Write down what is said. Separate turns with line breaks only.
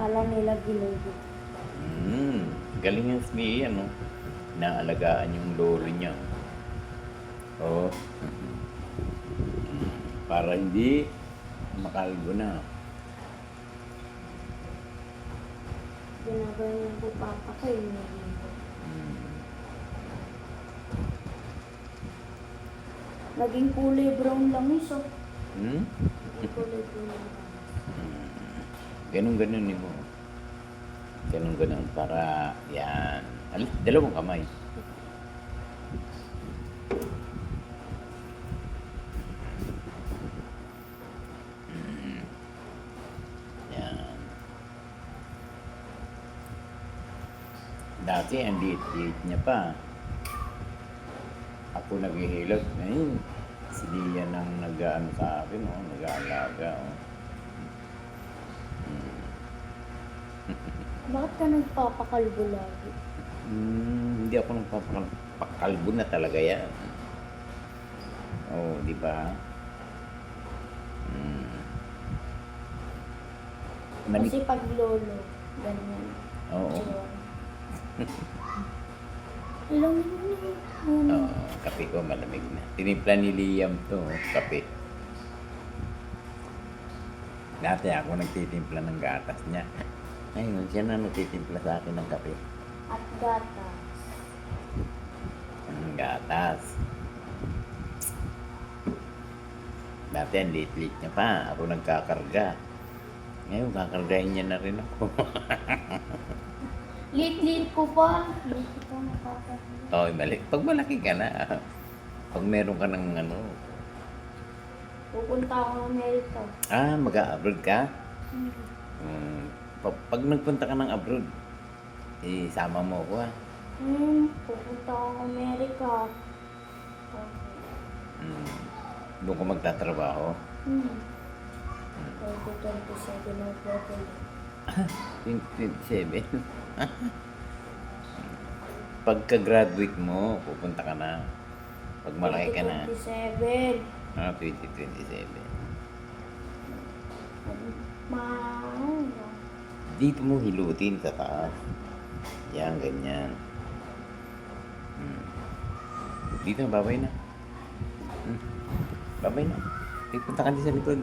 Kala nila gilogo.
Galing yan si ano. Naalagaan yung lolo niya. Oh. Para hindi makalbo na.
Ginagawa niya po papa ko yung naging. Naging kulay brown lang iso. Naging kulay brown lang.
Ganun-ganun mo. Ganun-ganun para yan. Dalawang kamay. Yan. Dati ang liit-liit niya pa. Ako naghihilot. Ngayon, si Lian ang nag-ano sa akin, oh, nag-aalaga. Oh.
Bakit ka nagpapakalbo lagi?
Hindi ako nagpapakalbo na talaga yan. Oh, di ba?
Kasi pag lolo, ganyan.
Oo.
Ilang
Oo, kape ko malamig na. Tinimpla ni Liam to, kape. Dati ako nagtitimpla ng gatas niya. Ngayon, siya na nagtitimpla sa akin ng kape.
at gatas.
Gatas. Dati ang liit-liit niya pa. Ako nagkakarga. Ngayon, kakargahin niya na rin ako.
Lit-lit ko pa. Lit ko pa nakakasal.
Oo, mali. Pag malaki ka na, pag meron ka ng ano,
Pupunta ako ng Amerika.
mag-a-abroad ka? Pag nagpunta ka ng abroad, isama mo ako
Pupunta ako ng Amerika.
Doon ka magtatrabaho.
2027 na po.
27. Pagka-graduate mo, pupunta ka na. Pag malaki ka na.
2027.
2027.
Maano.
Dito mo hilutin sa taas. Yan, ganyan. Dito, babay na. Babay na. Punta ka din sa likod.